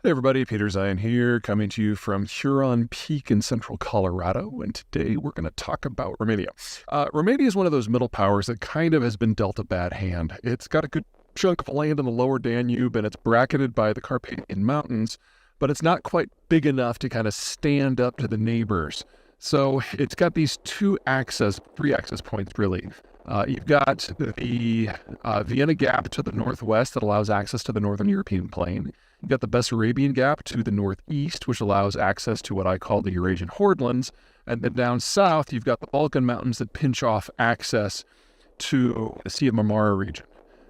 Hey everybody, Peter Zeihan here, coming to you from Huron Peak in central Colorado, and today we're going to talk about Romania. Romania is one of those middle powers that kind of has been dealt a bad hand. It's got a good chunk of land in the lower Danube, and it's bracketed by the Carpathian Mountains, but it's not quite big enough to kind of stand up to the neighbors. So it's got these three access points really. You've got the Vienna Gap to the northwest that allows access to the northern European plain. You've got the Bessarabian Gap to the northeast, which allows access to what I call the Eurasian Hordelands. And then down south, you've got the Balkan Mountains that pinch off access to the Sea of Marmara region.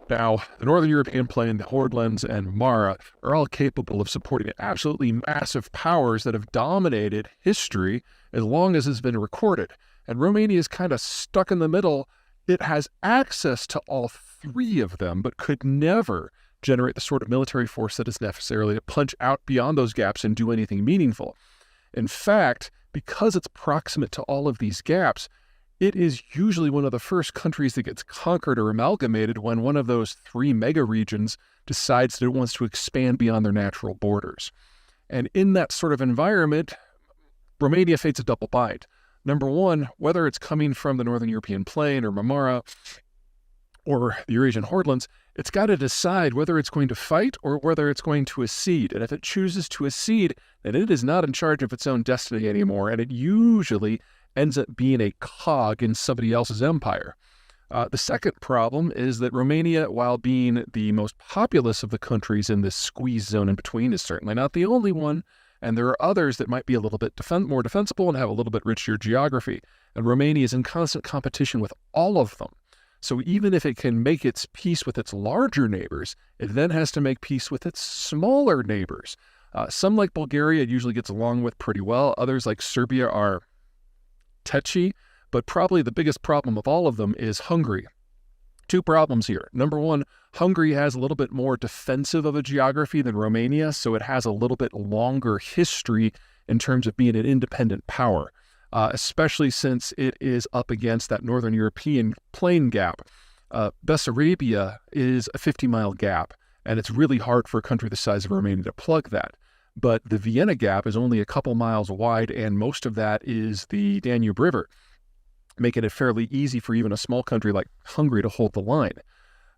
Now, the northern European plain, the Hordelands, and Marmara are all capable of supporting absolutely massive powers that have dominated history as long as it's been recorded. And Romania is kind of stuck in the middle. It has access to all three of them, but could never generate the sort of military force that is necessary to punch out beyond those gaps and do anything meaningful. In fact, because it's proximate to all of these gaps, it is usually one of the first countries that gets conquered or amalgamated when one of those three mega regions decides that it wants to expand beyond their natural borders. And in that sort of environment, Romania faces a double bind. Number one, whether it's coming from the northern European plain or Marmara or the Eurasian Hordelands, it's got to decide whether it's going to fight or whether it's going to accede. And if it chooses to accede, then it is not in charge of its own destiny anymore, and it usually ends up being a cog in somebody else's empire. The second problem is that Romania, while being the most populous of the countries in this squeeze zone in between, is certainly not the only one. And there are others that might be a little bit more defensible and have a little bit richer geography. And Romania is in constant competition with all of them. So even if it can make its peace with its larger neighbors, it then has to make peace with its smaller neighbors. Some, like Bulgaria, it usually gets along with pretty well. Others, like Serbia, are touchy. But probably the biggest problem of all of them is Hungary. Two problems here. Number one, Hungary has a little bit more defensive of a geography than Romania, so it has a little bit longer history in terms of being an independent power, especially since it is up against that northern European plain gap. Bessarabia is a 50-mile gap, and it's really hard for a country the size of Romania to plug that. But the Vienna Gap is only a couple miles wide, and most of that is the Danube River, making it fairly easy for even a small country like Hungary to hold the line.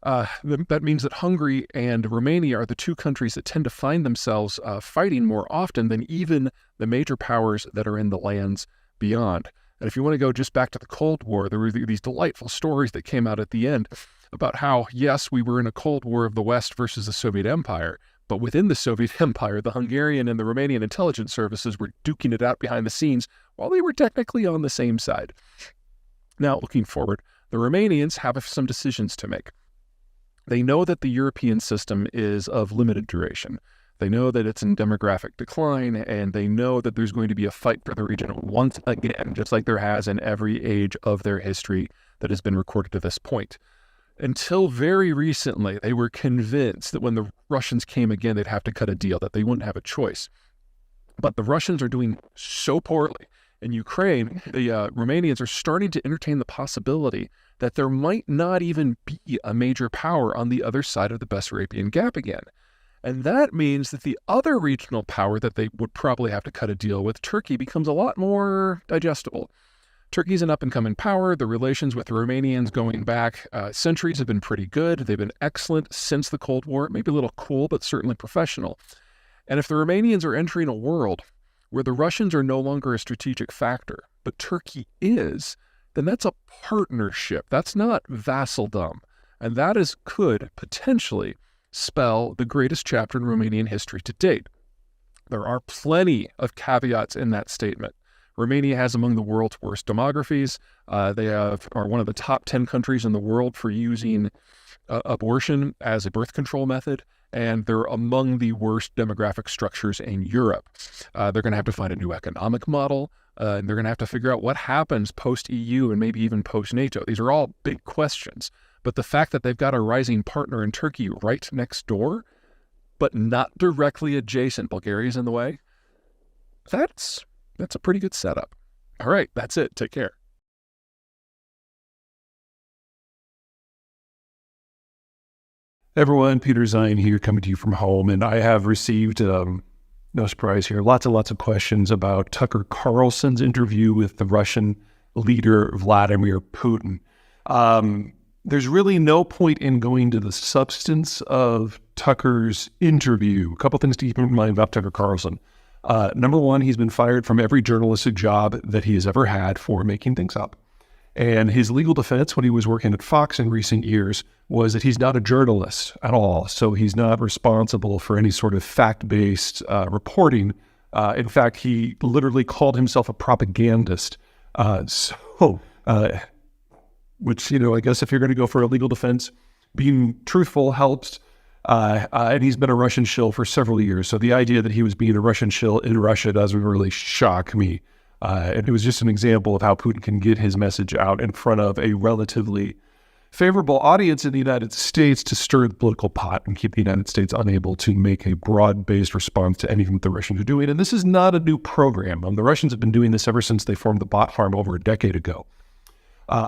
That means that Hungary and Romania are the two countries that tend to find themselves fighting more often than even the major powers that are in the lands beyond. And if you want to go just back to the Cold War, there were these delightful stories that came out at the end about how, yes, we were in a Cold War of the West versus the Soviet Empire, but within the Soviet Empire, the Hungarian and the Romanian intelligence services were duking it out behind the scenes while they were technically on the same side. Now, looking forward, the Romanians have some decisions to make. They know that the European system is of limited duration. They know that it's in demographic decline, and they know that there's going to be a fight for the region once again, just like there has in every age of their history that has been recorded to this point. Until very recently, they were convinced that when the Russians came again, they'd have to cut a deal, that they wouldn't have a choice. But the Russians are doing so poorly. In Ukraine, the Romanians are starting to entertain the possibility that there might not even be a major power on the other side of the Bessarabian Gap again. And that means that the other regional power that they would probably have to cut a deal with, Turkey, becomes a lot more digestible. Turkey's an up-and-coming power. The relations with the Romanians going back centuries have been pretty good. They've been excellent since the Cold War. Maybe a little cool, but certainly professional. And if the Romanians are entering a world where the Russians are no longer a strategic factor, but Turkey is, then that's a partnership. That's not vassaldom. And that could potentially spell the greatest chapter in Romanian history to date. There are plenty of caveats in that statement. Romania has among the world's worst demographies. They are one of the top 10 countries in the world for using abortion as a birth control method, and they're among the worst demographic structures in Europe. They're going to have to find a new economic model, and they're going to have to figure out what happens post-EU and maybe even post-NATO. These are all big questions, but the fact that they've got a rising partner in Turkey right next door, but not directly adjacent, Bulgaria's in the way, that's a pretty good setup. All right, that's it. Take care. Everyone, Peter Zeihan here, coming to you from home, and I have received No surprise here. Lots and lots of questions about Tucker Carlson's interview with the Russian leader, Vladimir Putin. There's really no point in going to the substance of Tucker's interview. A couple things to keep in mind about Tucker Carlson. Number one, he's been fired from every journalistic job that he has ever had for making things up. And his legal defense when he was working at Fox in recent years was that he's not a journalist at all. So he's not responsible for any sort of fact-based reporting. In fact, he literally called himself a propagandist. Which, I guess if you're going to go for a legal defense, being truthful helps. And he's been a Russian shill for several years. So the idea that he was being a Russian shill in Russia doesn't really shock me. And it was just an example of how Putin can get his message out in front of a relatively favorable audience in the United States to stir the political pot and keep the United States unable to make a broad-based response to anything that the Russians are doing. And this is not a new program. The Russians have been doing this ever since they formed the bot farm over a decade ago.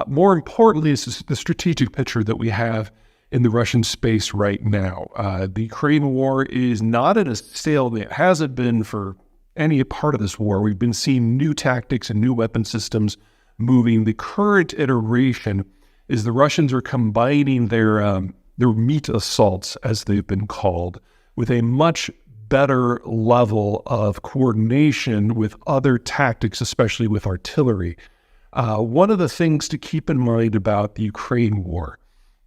More importantly is the strategic picture that we have in the Russian space right now. The Ukraine war is not at a stalemate. It hasn't been for any part of this war. We've been seeing new tactics and new weapon systems moving. The current iteration is the Russians are combining their meat assaults, as they've been called, with a much better level of coordination with other tactics, especially with artillery. One of the things to keep in mind about the Ukraine war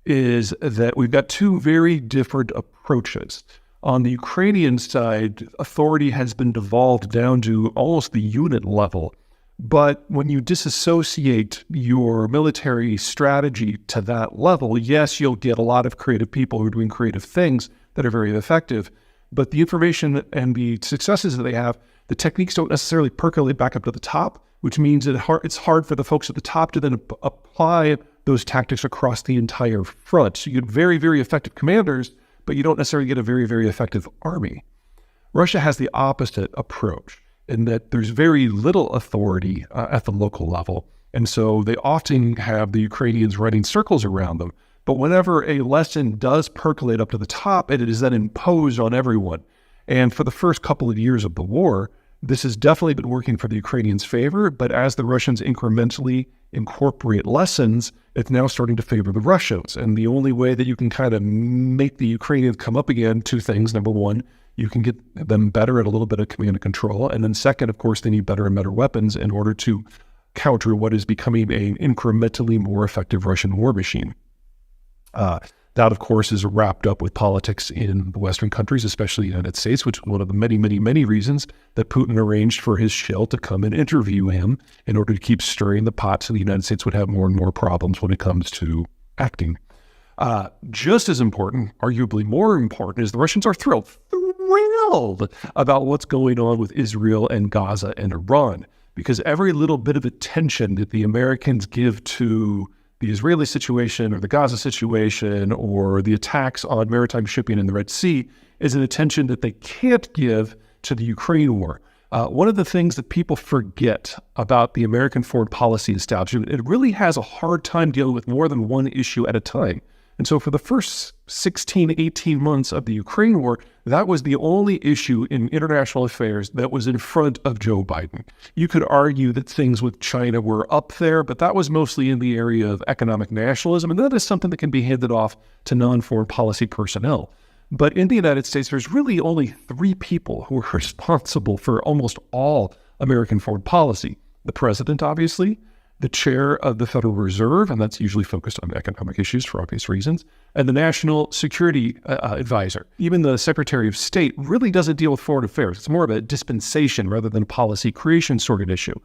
is that we've got two very different approaches. On the Ukrainian side, authority has been devolved down to almost the unit level. But when you disassociate your military strategy to that level, yes, you'll get a lot of creative people who are doing creative things that are very effective. But the information and the successes that they have, the techniques don't necessarily percolate back up to the top, which means that it's hard for the folks at the top to then apply those tactics across the entire front. So you get very, very effective commanders, but you don't necessarily get a very, very effective army. Russia has the opposite approach in that there's very little authority at the local level. And so they often have the Ukrainians running circles around them. But whenever a lesson does percolate up to the top, it is then imposed on everyone. And for the first couple of years of the war, this has definitely been working for the Ukrainians' favor, but as the Russians incrementally incorporate lessons, it's now starting to favor the Russians. And the only way that you can kind of make the Ukrainians come up again, two things. Number one, you can get them better at a little bit of command and control. And then second, of course, they need better and better weapons in order to counter what is becoming an incrementally more effective Russian war machine. That, of course, is wrapped up with politics in the Western countries, especially the United States, which is one of the many, many, many reasons that Putin arranged for his shill to come and interview him in order to keep stirring the pot so the United States would have more and more problems when it comes to acting. Just as important, arguably more important, is the Russians are thrilled about what's going on with Israel and Gaza and Iran, because every little bit of attention that the Americans give to the Israeli situation or the Gaza situation or the attacks on maritime shipping in the Red Sea is an attention that they can't give to the Ukraine war. One of the things that people forget about the American foreign policy establishment, it really has a hard time dealing with more than one issue at a time. And so for the first 16, 18 months of the Ukraine war, that was the only issue in international affairs that was in front of Joe Biden. You could argue that things with China were up there, but that was mostly in the area of economic nationalism, and that is something that can be handed off to non-foreign policy personnel. But in the United States, there's really only three people who are responsible for almost all American foreign policy. The president, obviously, the chair of the Federal Reserve, and that's usually focused on economic issues for obvious reasons, and the National Security Advisor. Even the Secretary of State really doesn't deal with foreign affairs. It's more of a dispensation rather than a policy creation sort of issue.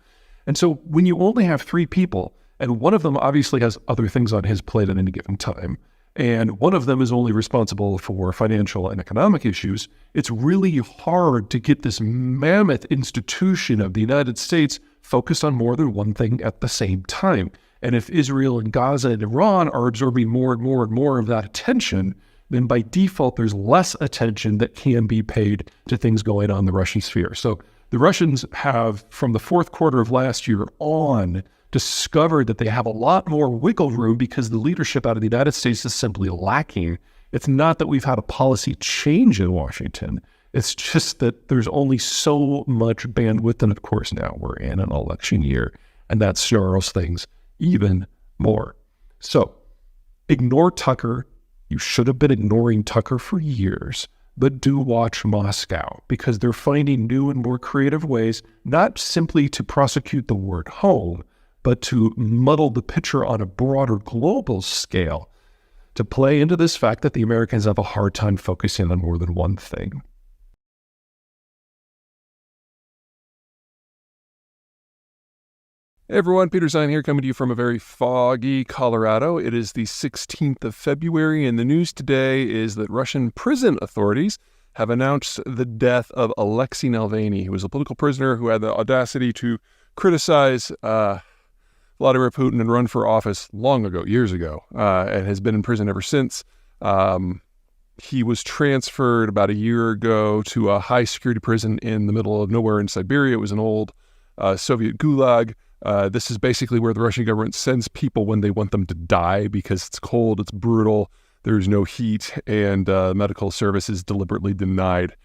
And so when you only have three people, and one of them obviously has other things on his plate at any given time, and one of them is only responsible for financial and economic issues, it's really hard to get this mammoth institution of the United States focused on more than one thing at the same time. And if Israel and Gaza and Iran are absorbing more and more and more of that attention, then by default, there's less attention that can be paid to things going on in the Russian sphere. So the Russians have, from the fourth quarter of last year on, discovered that they have a lot more wiggle room because the leadership out of the United States is simply lacking. It's not that we've had a policy change in Washington. It's just that there's only so much bandwidth, and of course now we're in an election year, and that snarls things even more. So ignore Tucker. You should have been ignoring Tucker for years, but do watch Moscow, because they're finding new and more creative ways, not simply to prosecute the war at home, but to muddle the picture on a broader global scale, to play into this fact that the Americans have a hard time focusing on more than one thing. Hey everyone, Peter Zeihan here, coming to you from a very foggy Colorado. It is the 16th of February, and the news today is that Russian prison authorities have announced the death of Alexei Navalny, who was a political prisoner who had the audacity to criticize Vladimir Putin and run for office long ago, years ago, and has been in prison ever since. He was transferred about a year ago to a high-security prison in the middle of nowhere in Siberia. It was an old Soviet gulag. This is basically where the Russian government sends people when they want them to die because it's cold, it's brutal, there's no heat, and medical service is deliberately denied.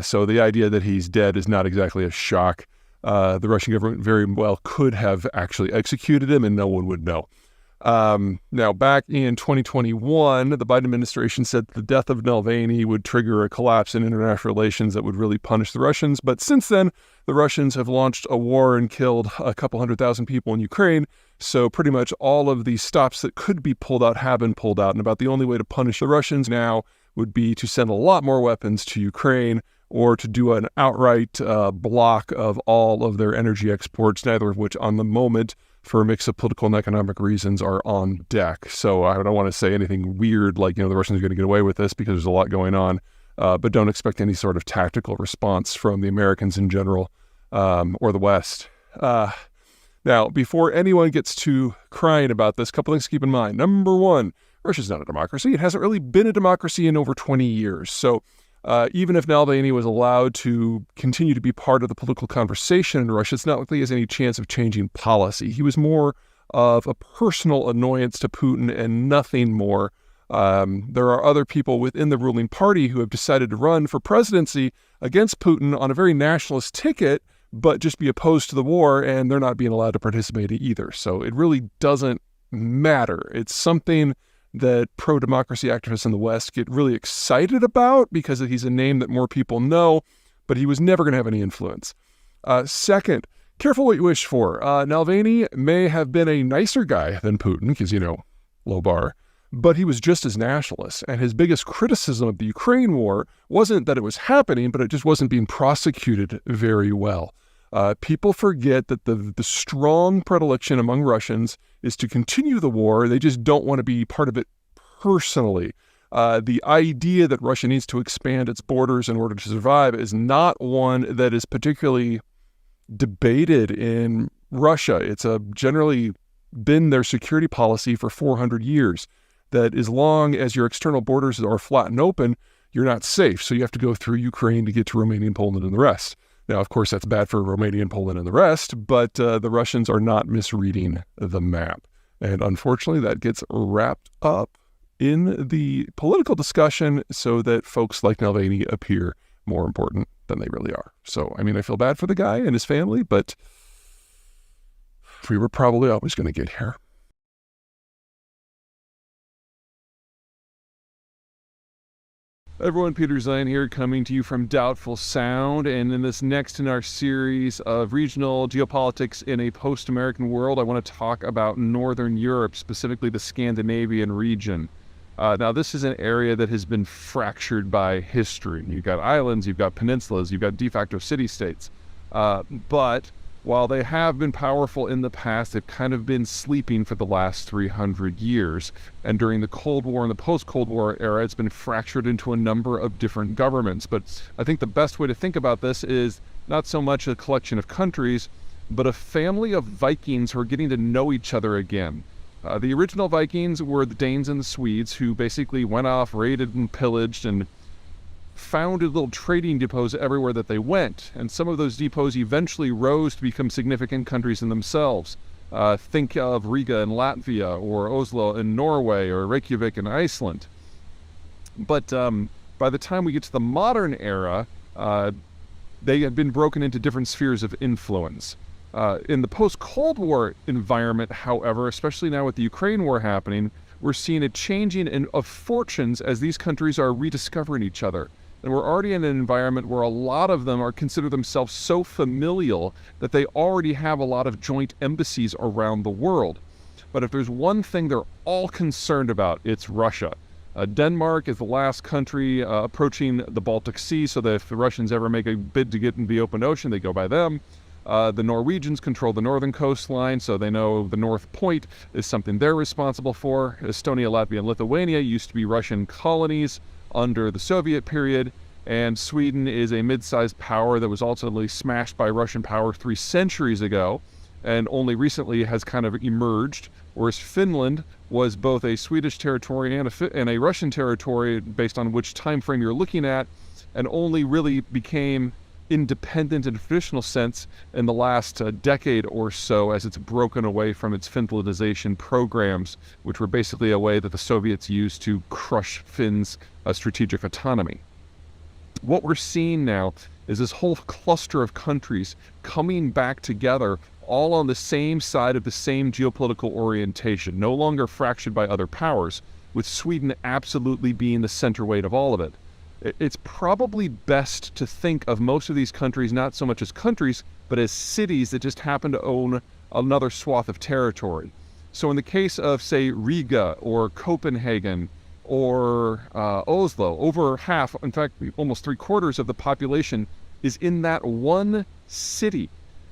So the idea that he's dead is not exactly a shock. The Russian government very well could have actually executed him and no one would know. Now, back in 2021, the Biden administration said the death of Navalny would trigger a collapse in international relations that would really punish the Russians. But since then, the Russians have launched a war and killed a couple 100,000 people in Ukraine. So pretty much all of these stops that could be pulled out have been pulled out. And about the only way to punish the Russians now would be to send a lot more weapons to Ukraine or to do an outright block of all of their energy exports, neither of which on the moment, for a mix of political and economic reasons, are on deck. So I don't want to say anything weird like, the Russians are going to get away with this because there's a lot going on, but don't expect any sort of tactical response from the Americans in general or the West. Now, before anyone gets to crying about this, a couple things to keep in mind. Number one, Russia's not a democracy. It hasn't really been a democracy in over 20 years. So even if Navalny was allowed to continue to be part of the political conversation in Russia, it's not like he has any chance of changing policy. He was more of a personal annoyance to Putin and nothing more. There are other people within the ruling party who have decided to run for presidency against Putin on a very nationalist ticket, but just be opposed to the war, and they're not being allowed to participate either. So it really doesn't matter. It's something that pro-democracy activists in the West get really excited about because he's a name that more people know, but he was never going to have any influence. Second, careful what you wish for. Navalny may have been a nicer guy than Putin because, low bar, but he was just as nationalist. And his biggest criticism of the Ukraine war wasn't that it was happening, but it just wasn't being prosecuted very well. People forget that the strong predilection among Russians is to continue the war. They just don't want to be part of it personally. The idea that Russia needs to expand its borders in order to survive is not one that is particularly debated in Russia. It's generally been their security policy for 400 years, that as long as your external borders are flat and open, you're not safe. So you have to go through Ukraine to get to Romania and Poland and the rest. Now, of course, that's bad for Romania and Poland and the rest, but the Russians are not misreading the map. And unfortunately, that gets wrapped up in the political discussion so that folks like Navalny appear more important than they really are. So, I feel bad for the guy and his family, but we were probably always going to get here. Everyone, Peter Zeihan here, coming to you from Doubtful Sound, and in this next in our series of regional geopolitics in a post-American world, I want to talk about Northern Europe, specifically the Scandinavian region. Now, this is an area that has been fractured by history. You've got islands, you've got peninsulas, you've got de facto city-states, but while they have been powerful in the past, they've kind of been sleeping for the last 300 years. And during the Cold War and the post-Cold War era, it's been fractured into a number of different governments. But I think the best way to think about this is not so much a collection of countries, but a family of Vikings who are getting to know each other again. The original Vikings were the Danes and the Swedes, who basically went off, raided and pillaged and founded little trading depots everywhere that they went, and some of those depots eventually rose to become significant countries in themselves. Think of Riga in Latvia, or Oslo in Norway, or Reykjavik in Iceland. But by the time we get to the modern era, They had been broken into different spheres of influence. In the post-Cold War environment, however, especially now with the Ukraine war happening, we're seeing a changing of fortunes as these countries are rediscovering each other. And we're already in an environment where a lot of them are consider themselves so familial that they already have a lot of joint embassies around the world. But if there's one thing they're all concerned about, it's Russia. Denmark is the last country approaching the Baltic Sea, so that if the Russians ever make a bid to get into the open ocean, they go by them. The Norwegians control the northern coastline, so they know the North Point is something they're responsible for. Estonia, Latvia, and Lithuania used to be Russian colonies under the Soviet period, and Sweden is a mid-sized power that was ultimately smashed by Russian power 3 centuries ago, and only recently has kind of emerged, whereas Finland was both a Swedish territory and a Russian territory based on which time frame you're looking at, and only really became independent in a traditional sense in the last decade or so as it's broken away from its Finlandization programs, which were basically a way that the Soviets used to crush Finns' strategic autonomy. What we're seeing now is this whole cluster of countries coming back together all on the same side of the same geopolitical orientation, no longer fractured by other powers, with Sweden absolutely being the center weight of all of it. It's probably best to think of most of these countries not so much as countries, but as cities that just happen to own another swath of territory. So in the case of, say, Riga or Copenhagen or Oslo, over half, in fact, almost 3/4 of the population is in that one city,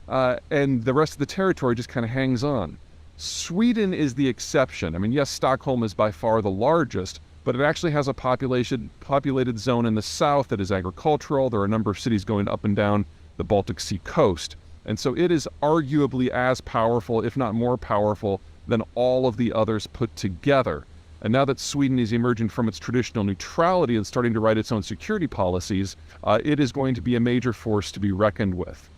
and the rest of the territory just kind of hangs on. Sweden is the exception. I mean, yes, Stockholm is by far the largest, but it actually has a populated zone in the south that is agricultural. There are a number of cities going up and down the Baltic Sea coast. And so it is arguably as powerful, if not more powerful, than all of the others put together. And now that Sweden is emerging from its traditional neutrality and starting to write its own security policies, it is going to be a major force to be reckoned with.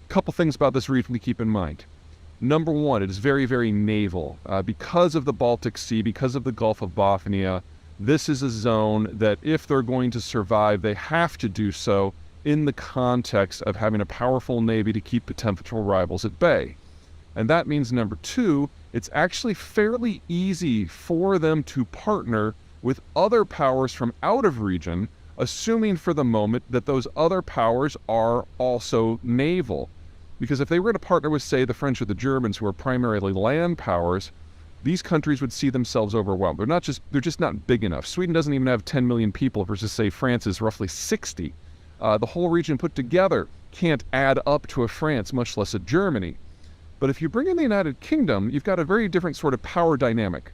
A couple things about this region to keep in mind. Number one, it is very, very naval. Because of the Baltic Sea, because of the Gulf of Bothnia, this is a zone that if they're going to survive, they have to do so in the context of having a powerful navy to keep potential rivals at bay. And that means, number two, it's actually fairly easy for them to partner with other powers from out of region, assuming for the moment that those other powers are also naval. Because if they were to partner with, say, the French or the Germans, who are primarily land powers, these countries would see themselves overwhelmed. They're just not big enough. Sweden doesn't even have 10 million people versus, say, France is roughly 60. The whole region put together can't add up to a France, much less a Germany. But if you bring in the United Kingdom, you've got a very different sort of power dynamic.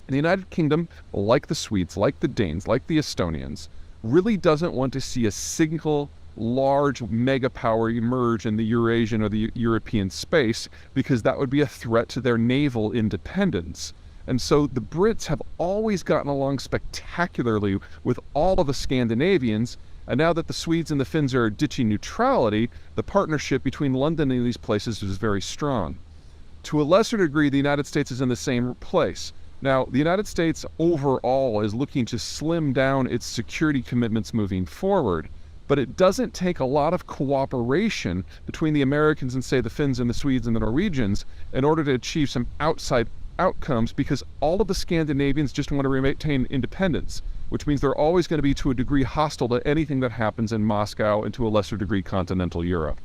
The United Kingdom, like the Swedes, like the Danes, like the Estonians, really doesn't want to see a single large mega power emerge in the Eurasian or the European space, because that would be a threat to their naval independence. And so the Brits have always gotten along spectacularly with all of the Scandinavians, and now that the Swedes and the Finns are ditching neutrality, the partnership between London and these places is very strong. To a lesser degree, the United States is in the same place. Now, the United States overall is looking to slim down its security commitments moving forward, but it doesn't take a lot of cooperation between the Americans and, say, the Finns and the Swedes and the Norwegians in order to achieve some outside outcomes, because all of the Scandinavians just want to maintain independence, which means they're always going to be to a degree hostile to anything that happens in Moscow and to a lesser degree continental Europe.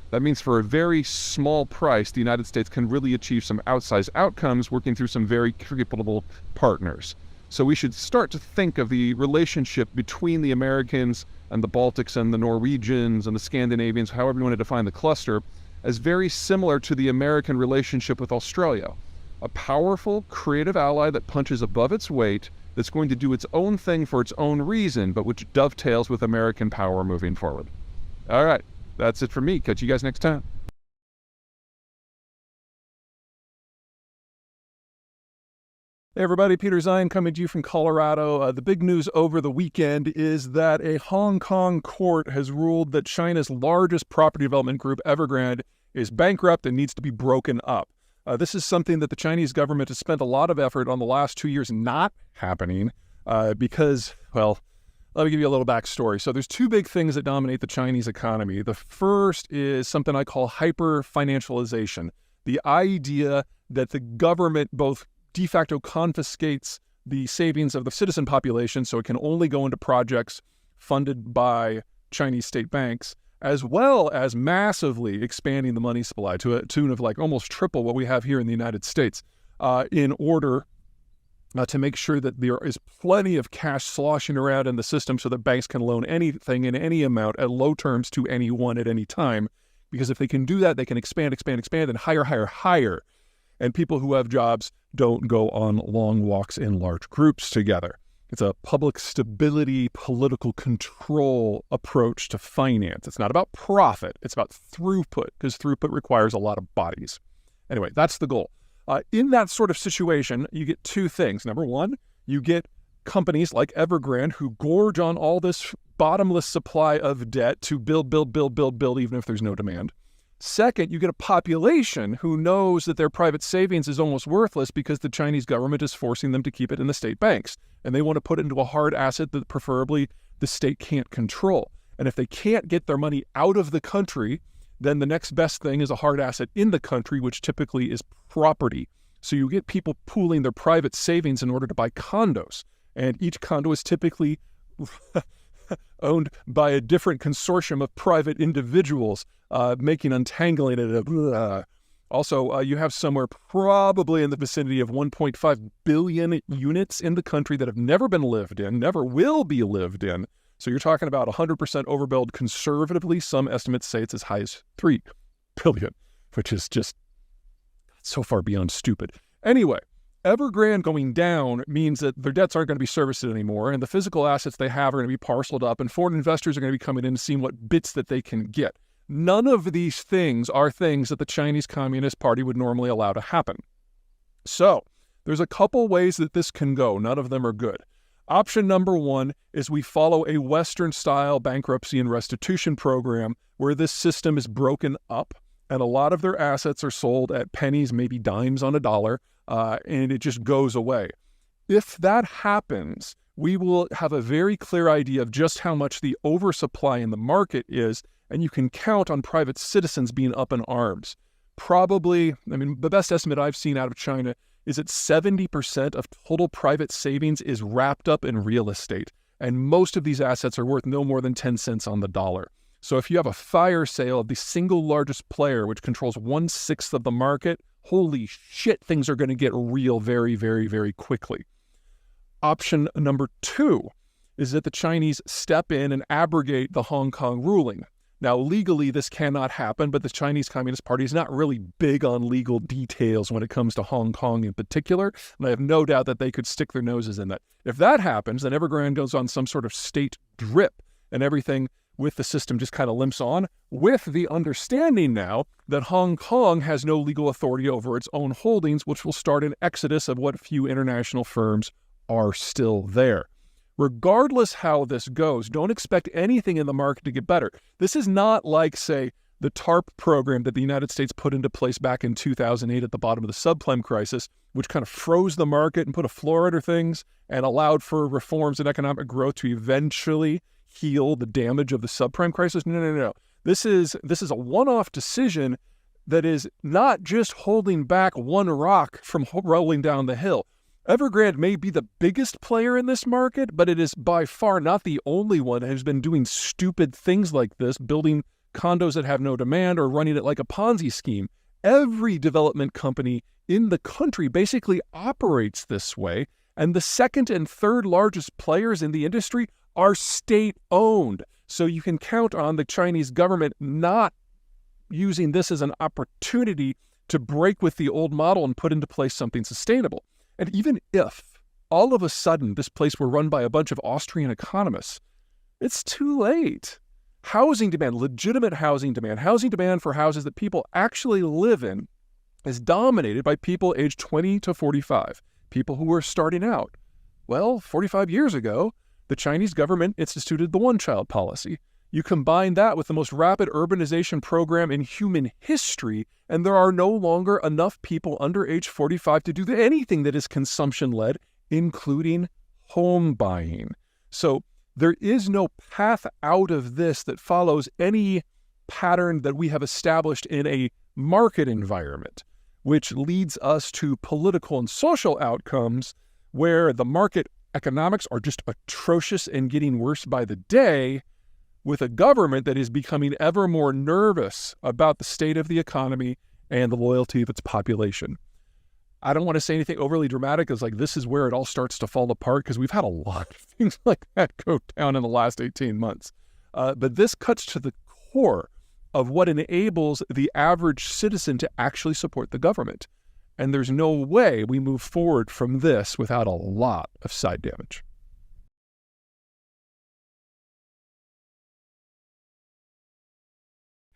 That means for a very small price, the United States can really achieve some outsized outcomes working through some very capable partners. So we should start to think of the relationship between the Americans and the Baltics and the Norwegians and the Scandinavians, however you want to define the cluster, as very similar to the American relationship with Australia. A powerful, creative ally that punches above its weight, that's going to do its own thing for its own reason, but which dovetails with American power moving forward. All right, that's it for me. Catch you guys next time. Hey everybody, Peter Zeihan coming to you from Colorado. The big news over the weekend is that a Hong Kong court has ruled that China's largest property development group, Evergrande, is bankrupt and needs to be broken up. This is something that the Chinese government has spent a lot of effort on the last 2 years not happening because, well, Let me give you a little backstory. So there's two big things that dominate the Chinese economy. The first is something I call hyper-financialization, the idea that the government both de facto confiscates the savings of the citizen population so it can only go into projects funded by Chinese state banks, as well as massively expanding the money supply to a tune of like almost triple what we have here in the United States in order to make sure that there is plenty of cash sloshing around in the system so that banks can loan anything in any amount at low terms to anyone at any time. Because if they can do that, they can expand, and hire. And people who have jobs don't go on long walks in large groups together. It's a public stability, political control approach to finance. It's not about profit. It's about throughput, because throughput requires a lot of bodies. Anyway, that's the goal. In that sort of situation, you get two things. Number one, you get companies like Evergrande who gorge on all this bottomless supply of debt to build, even if there's no demand. Second, you get a population who knows that their private savings is almost worthless because the Chinese government is forcing them to keep it in the state banks. And they want to put it into a hard asset that preferably the state can't control. And if they can't get their money out of the country, then the next best thing is a hard asset in the country, which typically is property. So you get people pooling their private savings in order to buy condos. And each condo is typically owned by a different consortium of private individuals, making untangling it. Also, you have somewhere probably in the vicinity of 1.5 billion units in the country that have never been lived in, never will be lived in. So you're talking about 100% overbuild conservatively. Some estimates say it's as high as 3 billion, which is just so far beyond stupid. Anyway, Evergrande going down means that their debts aren't going to be serviced anymore, and the physical assets they have are going to be parceled up, and foreign investors are going to be coming in and seeing what bits that they can get. None of these things are things that the Chinese Communist Party would normally allow to happen. So there's a couple ways that this can go. None of them are good. Option number one is we follow a Western-style bankruptcy and restitution program where this system is broken up and a lot of their assets are sold at pennies, maybe dimes on a dollar, and it just goes away. If that happens, we will have a very clear idea of just how much the oversupply in the market is, and you can count on private citizens being up in arms. Probably, the best estimate I've seen out of China is that 70% of total private savings is wrapped up in real estate, and most of these assets are worth no more than 10 cents on the dollar. So if you have a fire sale of the single largest player, which controls 1/6 of the market, holy shit, things are going to get real very, very, very quickly. Option number two is that the Chinese step in and abrogate the Hong Kong ruling. Now, legally, this cannot happen, but the Chinese Communist Party is not really big on legal details when it comes to Hong Kong in particular, and I have no doubt that they could stick their noses in that. If that happens, then Evergrande goes on some sort of state drip, and everything with the system just kind of limps on, with the understanding now that Hong Kong has no legal authority over its own holdings, which will start an exodus of what few international firms are still there. Regardless how this goes, don't expect anything in the market to get better. This is not like, say, the TARP program that the United States put into place back in 2008 at the bottom of the subprime crisis, which kind of froze the market and put a floor under things and allowed for reforms and economic growth to eventually heal the damage of the subprime crisis. No. This is a one-off decision that is not just holding back one rock from rolling down the hill. Evergrande may be the biggest player in this market, but it is by far not the only one that has been doing stupid things like this, building condos that have no demand or running it like a Ponzi scheme. Every development company in the country basically operates this way, and the second and third largest players in the industry are state-owned. So you can count on the Chinese government not using this as an opportunity to break with the old model and put into place something sustainable. And even if all of a sudden this place were run by a bunch of Austrian economists, it's too late. Housing demand, legitimate housing demand for houses that people actually live in, is dominated by people aged 20 to 45, people who are starting out. Well, 45 years ago, the Chinese government instituted the one-child policy. You combine that with the most rapid urbanization program in human history, and there are no longer enough people under age 45 to do anything that is consumption-led, including home buying. So There is no path out of this that follows any pattern that we have established in a market environment, which leads us to political and social outcomes where the market economics are just atrocious and getting worse by the day, with a government that is becoming ever more nervous about the state of the economy and the loyalty of its population. I don't want to say anything overly dramatic as like this is where it all starts to fall apart, because we've had a lot of things like that go down in the last 18 months. But this cuts to the core of what enables the average citizen to actually support the government. And there's no way we move forward from this without a lot of side damage.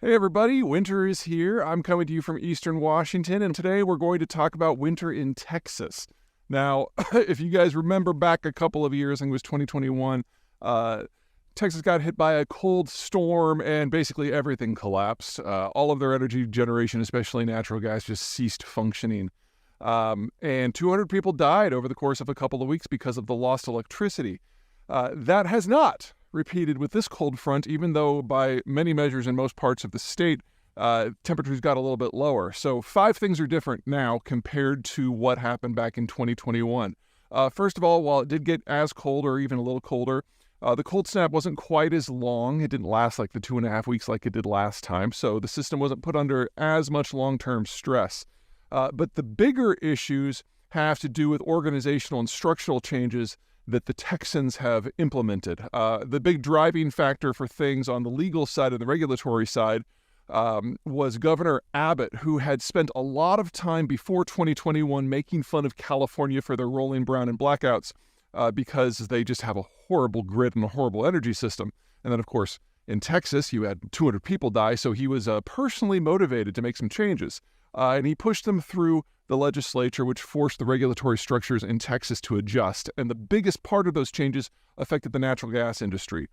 Hey everybody, winter is here. I'm coming to you from Eastern Washington, and today we're going to talk about winter in Texas. Now, if you guys remember back a couple of years, I think it was 2021, Texas got hit by a cold storm and basically everything collapsed. All of their energy generation, especially natural gas, just ceased functioning. And 200 people died over the course of a couple of weeks because of the lost electricity. That has not repeated with this cold front, even though by many measures in most parts of the state, temperatures got a little bit lower. So 5 things are different now compared to what happened back in 2021. First of all, while it did get as cold or even a little colder, the cold snap wasn't quite as long. It didn't last like the 2.5 weeks like it did last time. So the system wasn't put under as much long-term stress. But the bigger issues have to do with organizational and structural changes that the Texans have implemented. The big driving factor for things on the legal side and the regulatory side was Governor Abbott, who had spent a lot of time before 2021 making fun of California for their rolling brown and blackouts because they just have a horrible grid and a horrible energy system. And then, of course, in Texas, you had 200 people die, so he was personally motivated to make some changes. And he pushed them through the legislature, which forced the regulatory structures in Texas to adjust. And the biggest part of those changes affected the natural gas industry.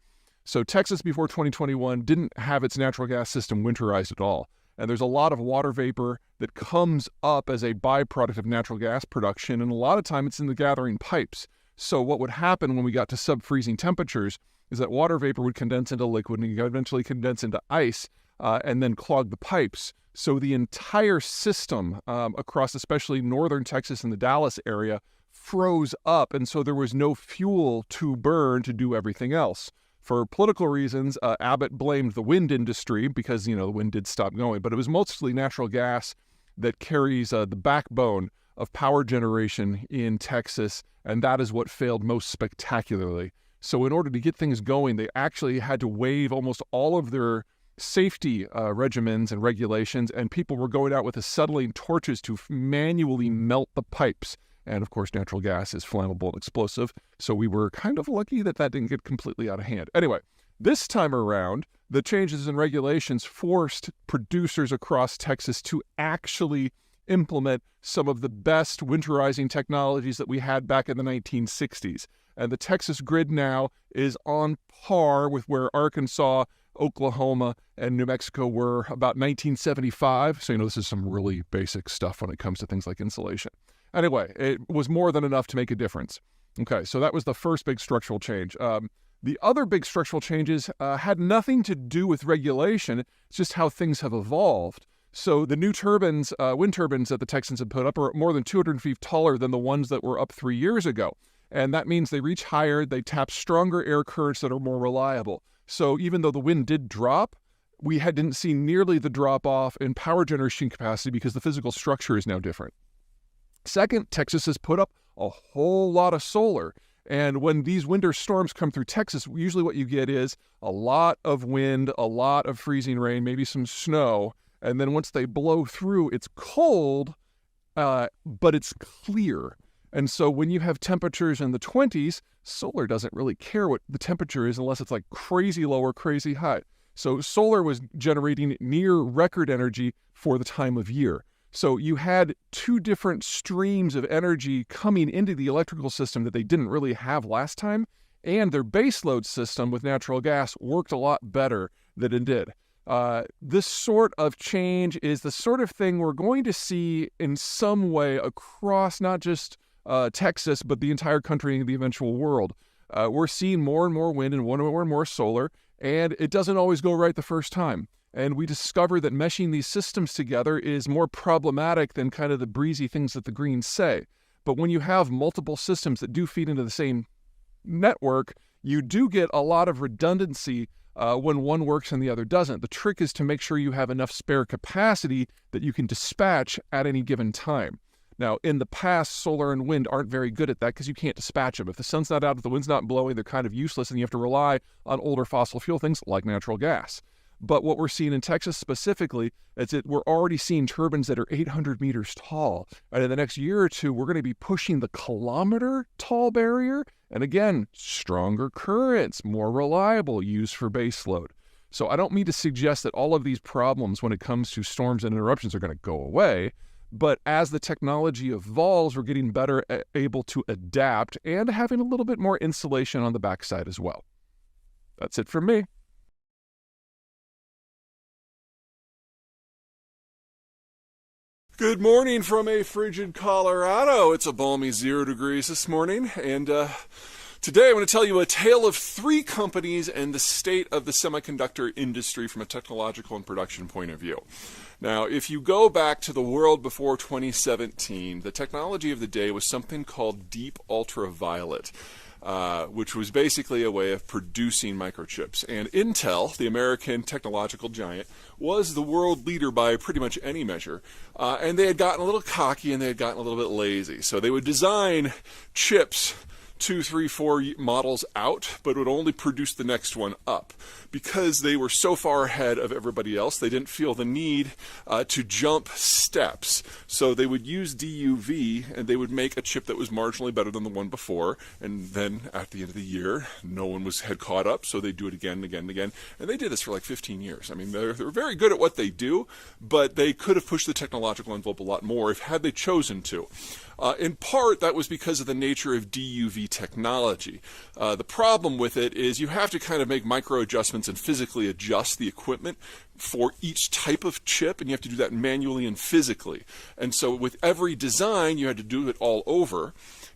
So Texas before 2021 didn't have its natural gas system winterized at all. And there's a lot of water vapor that comes up as a byproduct of natural gas production. And a lot of time it's in the gathering pipes. So what would happen when we got to sub-freezing temperatures is that water vapor would condense into liquid and eventually condense into ice and then clog the pipes. So the entire system across especially northern Texas and the Dallas area froze up, and so there was no fuel to burn to do everything else. For political reasons, Abbott blamed the wind industry because, the wind did stop going, but it was mostly natural gas that carries the backbone of power generation in Texas, and that is what failed most spectacularly. So in order to get things going, they actually had to waive almost all of their safety regimens and regulations, and people were going out with acetylene torches to manually melt the pipes. And of course, natural gas is flammable and explosive, so we were kind of lucky that didn't get completely out of hand. Anyway, this time around, the changes in regulations forced producers across Texas to actually implement some of the best winterizing technologies that we had back in the 1960s. And the Texas grid now is on par with where Arkansas, Oklahoma, and New Mexico were about 1975. So, this is some really basic stuff when it comes to things like insulation. Anyway, it was more than enough to make a difference. Okay, so that was the first big structural change. The other big structural changes had nothing to do with regulation. It's just how things have evolved. So the new turbines, wind turbines that the Texans have put up are more than 200 feet taller than the ones that were up 3 years ago. And that means they reach higher, they tap stronger air currents that are more reliable. So even though the wind did drop, we didn't see nearly the drop off in power generation capacity because the physical structure is now different. Second, Texas has put up a whole lot of solar. And when these winter storms come through Texas, usually what you get is a lot of wind, a lot of freezing rain, maybe some snow. And then once they blow through, it's cold, but it's clear. And so when you have temperatures in the 20s, solar doesn't really care what the temperature is unless it's like crazy low or crazy high. So solar was generating near record energy for the time of year. So you had 2 different streams of energy coming into the electrical system that they didn't really have last time, and their baseload system with natural gas worked a lot better than it did. This sort of change is the sort of thing we're going to see in some way across not just Texas, but the entire country and the eventual world. We're seeing more and more wind and more and more solar, and it doesn't always go right the first time. And we discovered that meshing these systems together is more problematic than kind of the breezy things that the Greens say. But when you have multiple systems that do feed into the same network, you do get a lot of redundancy when one works and the other doesn't. The trick is to make sure you have enough spare capacity that you can dispatch at any given time. Now, in the past, solar and wind aren't very good at that because you can't dispatch them. If the sun's not out, if the wind's not blowing, they're kind of useless, and you have to rely on older fossil fuel things like natural gas. But what we're seeing in Texas specifically is that we're already seeing turbines that are 800 meters tall. And in the next year or two, we're going to be pushing the kilometer tall barrier. And again, stronger currents, more reliable, used for baseload. So I don't mean to suggest that all of these problems when it comes to storms and interruptions are going to go away. But as the technology evolves, we're getting better able to adapt and having a little bit more insulation on the backside as well. That's it from me. Good morning from a frigid Colorado. It's a balmy 0 degrees this morning, and today I want to tell you a tale of 3 companies and the state of the semiconductor industry from a technological and production point of view. Now, if you go back to the world before 2017, the technology of the day was something called deep ultraviolet. Which was basically a way of producing microchips. And Intel, the American technological giant, was the world leader by pretty much any measure. And they had gotten a little cocky and they had gotten a little bit lazy. So they would design chips 2, 3, 4 models out, but would only produce the next one up. Because they were so far ahead of everybody else, they didn't feel the need to jump steps. So they would use DUV, and they would make a chip that was marginally better than the one before. And then at the end of the year, no one had caught up, so they'd do it again and again and again. And they did this for like 15 years. I mean, they're very good at what they do, but they could have pushed the technological envelope a lot more had they chosen to. In part, that was because of the nature of DUV technology. The problem with it is you have to kind of make micro adjustments and physically adjust the equipment for each type of chip, and you have to do that manually and physically. And so with every design, you had to do it all over.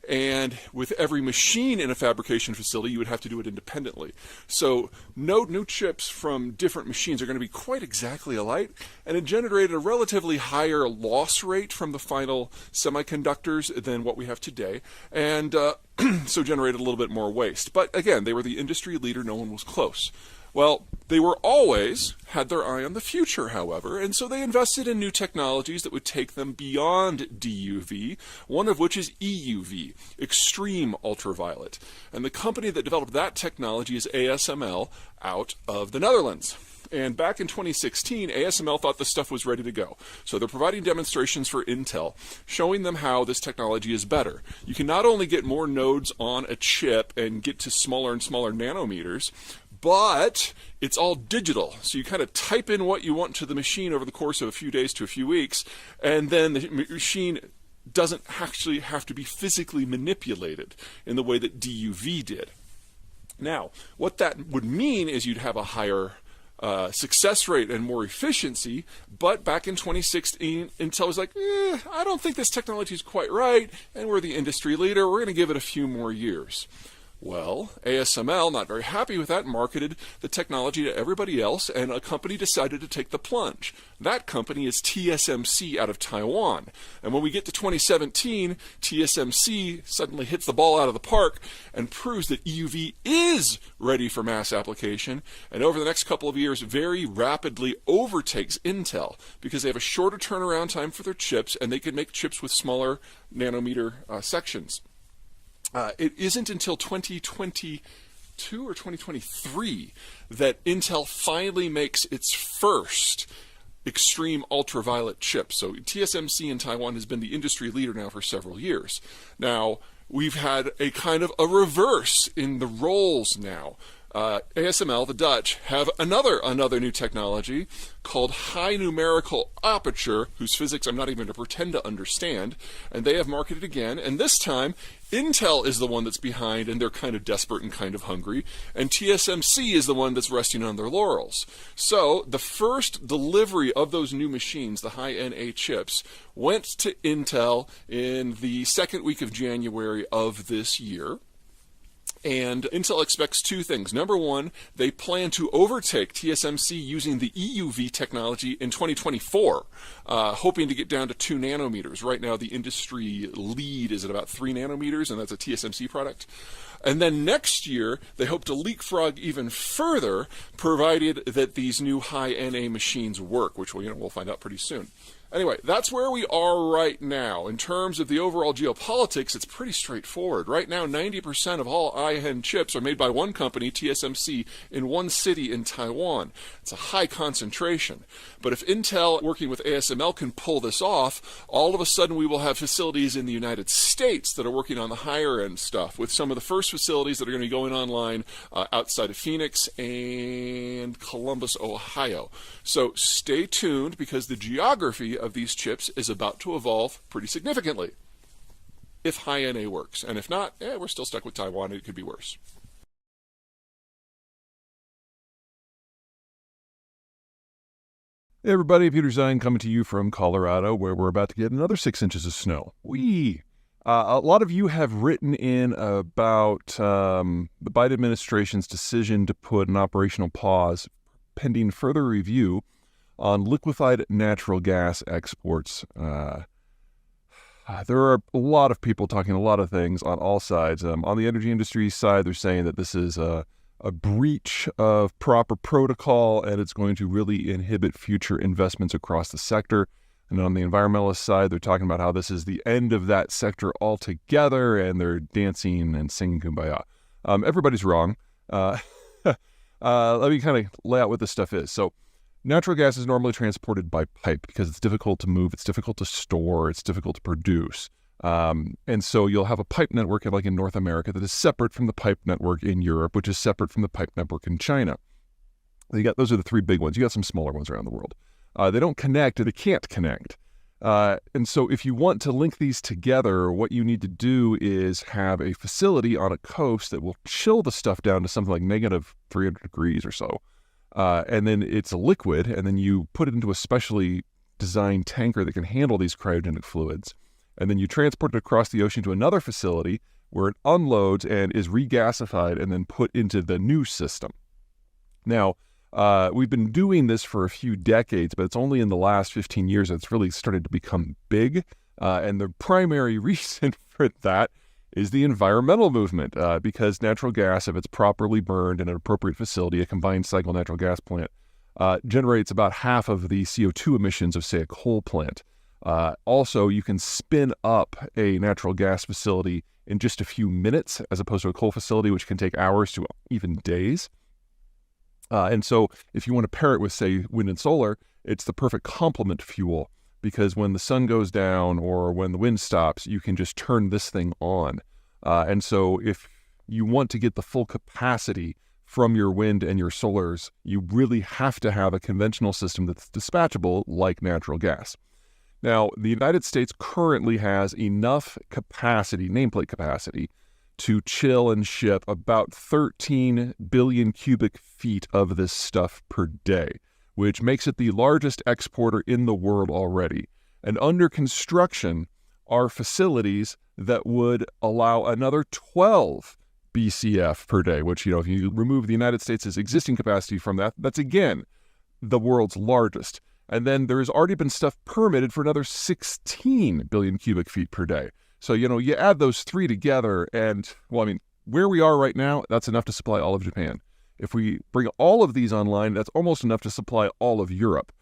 And with every machine in a fabrication facility, you would have to do it independently. So no new chips from different machines are going to be quite exactly alike, and it generated a relatively higher loss rate from the final semiconductors than what we have today, and so generated a little bit more waste. But again, they were the industry leader, no one was close. Well, they were always had their eye on the future, however, and so they invested in new technologies that would take them beyond DUV, one of which is EUV, extreme ultraviolet. And the company that developed that technology is ASML out of the Netherlands. And back in 2016, ASML thought this stuff was ready to go. So they're providing demonstrations for Intel, showing them how this technology is better. You can not only get more nodes on a chip and get to smaller and smaller nanometers, but it's all digital. So you kind of type in what you want to the machine over the course of a few days to a few weeks, and then the machine doesn't actually have to be physically manipulated in the way that DUV did. Now, what that would mean is you'd have a higher success rate and more efficiency, but back in 2016, Intel was like, I don't think this technology is quite right, and we're the industry leader, we're going to give it a few more years. Well, ASML, not very happy with that, marketed the technology to everybody else, and a company decided to take the plunge. That company is TSMC out of Taiwan. And when we get to 2017, TSMC suddenly hits the ball out of the park and proves that EUV is ready for mass application, and over the next couple of years very rapidly overtakes Intel because they have a shorter turnaround time for their chips, and they can make chips with smaller nanometer sections. It isn't until 2022 or 2023 that Intel finally makes its first extreme ultraviolet chip. So TSMC in Taiwan has been the industry leader now for several years. Now, we've had a kind of a reverse in the roles now. ASML, the Dutch, have another new technology called high numerical aperture, whose physics I'm not even going to pretend to understand, and they have marketed again, and this time Intel is the one that's behind, and they're kind of desperate and kind of hungry, and TSMC is the one that's resting on their laurels. So the first delivery of those new machines, the high NA chips, went to Intel in the second week of January of this year. And Intel expects two things. Number one, they plan to overtake TSMC using the EUV technology in 2024, hoping to get down to 2 nanometers. Right now, the industry lead is at about 3 nanometers, and that's a TSMC product. And then next year, they hope to leapfrog even further, provided that these new high NA machines work, which we'll find out pretty soon. Anyway, that's where we are right now. In terms of the overall geopolitics, it's pretty straightforward. Right now, 90% of all IHN chips are made by one company, TSMC, in one city in Taiwan. It's a high concentration. But if Intel, working with ASML, can pull this off, all of a sudden we will have facilities in the United States that are working on the higher end stuff, with some of the first facilities that are going to be going online outside of Phoenix and Columbus, Ohio. So stay tuned, because the geography of these chips is about to evolve pretty significantly, if high NA works. And if not, we're still stuck with Taiwan, and it could be worse. Hey everybody, Peter Zeihan coming to you from Colorado, where we're about to get another 6 inches of snow. A lot of you have written in about the Biden administration's decision to put an operational pause pending further review on liquefied natural gas exports. There are a lot of people talking a lot of things on all sides. On the energy industry side, they're saying that this is a breach of proper protocol, and it's going to really inhibit future investments across the sector. And on the environmentalist side, they're talking about how this is the end of that sector altogether, and they're dancing and singing Kumbaya. Everybody's wrong. Let me kind of lay out what this stuff is. So, natural gas is normally transported by pipe because it's difficult to move, it's difficult to store, it's difficult to produce. And so you'll have a pipe network like in North America that is separate from the pipe network in Europe, which is separate from the pipe network in China. Those are the three big ones. You got some smaller ones around the world. They don't connect, or they can't connect. And so if you want to link these together, what you need to do is have a facility on a coast that will chill the stuff down to something like negative 300 degrees or so. And then it's a liquid, and then you put it into a specially designed tanker that can handle these cryogenic fluids. And then you transport it across the ocean to another facility where it unloads and is regasified and then put into the new system. Now, we've been doing this for a few decades, but it's only in the last 15 years that it's really started to become big. And the primary reason for that is the environmental movement, because natural gas, if it's properly burned in an appropriate facility, a combined cycle natural gas plant, generates about half of the CO2 emissions of, say, a coal plant. Also, you can spin up a natural gas facility in just a few minutes, as opposed to a coal facility, which can take hours to even days. And so if you want to pair it with, say, wind and solar, it's the perfect complement fuel, because when the sun goes down or when the wind stops, you can just turn this thing on. And so if you want to get the full capacity from your wind and your solars, you really have to have a conventional system that's dispatchable like natural gas. Now, the United States currently has enough capacity, nameplate capacity, to chill and ship about 13 billion cubic feet of this stuff per day, which makes it the largest exporter in the world already. And under construction are facilities that would allow another 12 BCF per day, which, if you remove the United States' existing capacity from that, that's again the world's largest. And then there's already been stuff permitted for another 16 billion cubic feet per day. So, you add those three together and, where we are right now, that's enough to supply all of Japan. If we bring all of these online, that's almost enough to supply all of Europe.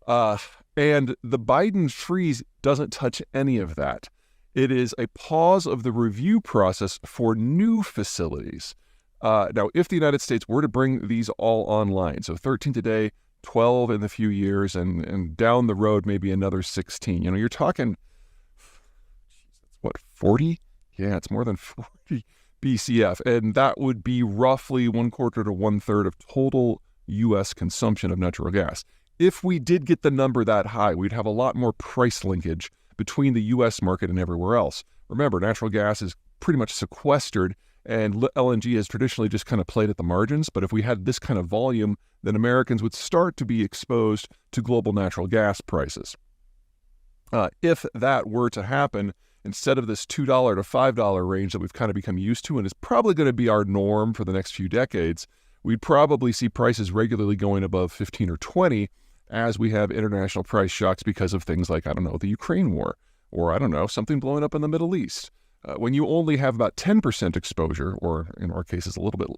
And the Biden freeze doesn't touch any of that. It is a pause of the review process for new facilities. Now, if the United States were to bring these all online, so 13 today, 12 in a few years, and down the road, maybe another 16. You're talking, 40? Yeah, it's more than 40 BCF. And that would be roughly 1/4 to 1/3 of total U.S. consumption of natural gas. If we did get the number that high, we'd have a lot more price linkage between the U.S. market and everywhere else. Remember, natural gas is pretty much sequestered, and LNG has traditionally just kind of played at the margins. But if we had this kind of volume, then Americans would start to be exposed to global natural gas prices. If that were to happen, instead of this $2 to $5 range that we've kind of become used to and is probably going to be our norm for the next few decades, we'd probably see prices regularly going above 15 or 20 as we have international price shocks because of things like, I don't know, the Ukraine war, or I don't know, something blowing up in the Middle East. When you only have about 10% exposure, or in our cases a little bit,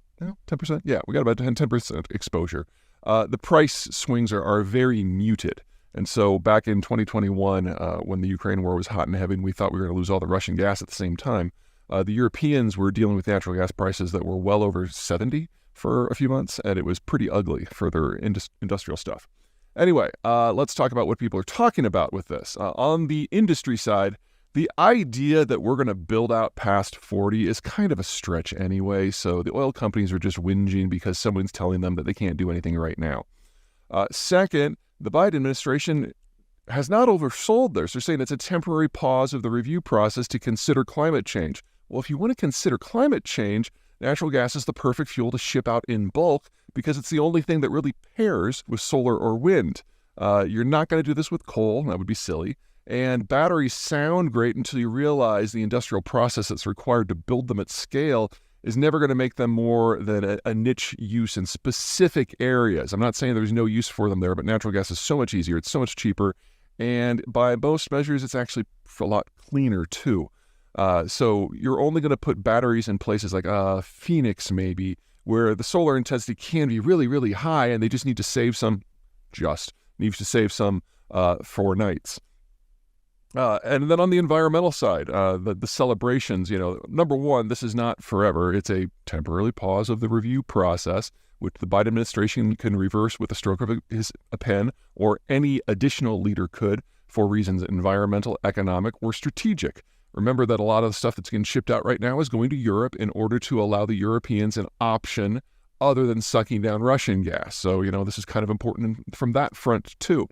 10%? Yeah, we got about 10% exposure. The price swings are very muted. And so back in 2021, when the Ukraine war was hot and heavy and we thought we were going to lose all the Russian gas at the same time, the Europeans were dealing with natural gas prices that were well over 70 for a few months, and it was pretty ugly for their industrial stuff. Anyway, let's talk about what people are talking about with this. On the industry side, the idea that we're going to build out past 40 is kind of a stretch anyway, so the oil companies are just whinging because someone's telling them that they can't do anything right now. Second, the Biden administration has not oversold this. They're saying it's a temporary pause of the review process to consider climate change. Well, if you want to consider climate change, natural gas is the perfect fuel to ship out in bulk because it's the only thing that really pairs with solar or wind. You're not going to do this with coal. That would be silly. And batteries sound great until you realize the industrial process that's required to build them at scale is never going to make them more than a niche use in specific areas. I'm not saying there's no use for them there, but natural gas is so much easier. It's so much cheaper. And by most measures, it's actually a lot cleaner too. So you're only going to put batteries in places like Phoenix maybe, where the solar intensity can be really, really high and they just need to save some, for nights. And then on the environmental side, the celebrations, number one, this is not forever. It's a temporary pause of the review process, which the Biden administration can reverse with a stroke of a pen, or any additional leader could for reasons environmental, economic, or strategic. Remember that a lot of the stuff that's getting shipped out right now is going to Europe in order to allow the Europeans an option other than sucking down Russian gas. So, this is kind of important from that front too.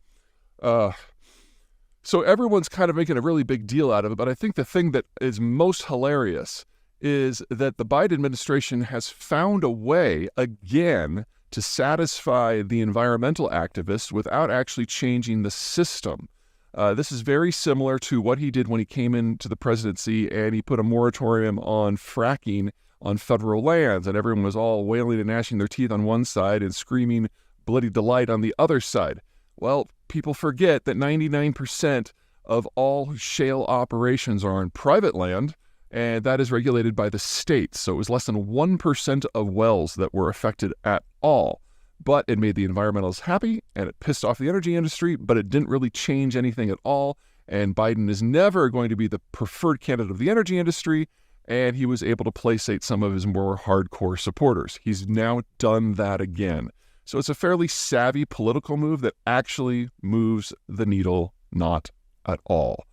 So everyone's kind of making a really big deal out of it, but I think the thing that is most hilarious is that the Biden administration has found a way, again, to satisfy the environmental activists without actually changing the system. This is very similar to what he did when he came into the presidency and he put a moratorium on fracking on federal lands, and everyone was all wailing and gnashing their teeth on one side and screaming bloody delight on the other side. Well, people forget that 99% of all shale operations are on private land, and that is regulated by the states. So it was less than 1% of wells that were affected at all. But it made the environmentalists happy, and it pissed off the energy industry, but it didn't really change anything at all. And Biden is never going to be the preferred candidate of the energy industry, and he was able to placate some of his more hardcore supporters. He's now done that again. So it's a fairly savvy political move that actually moves the needle not at all,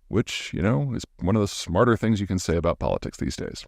which, is one of the smarter things you can say about politics these days.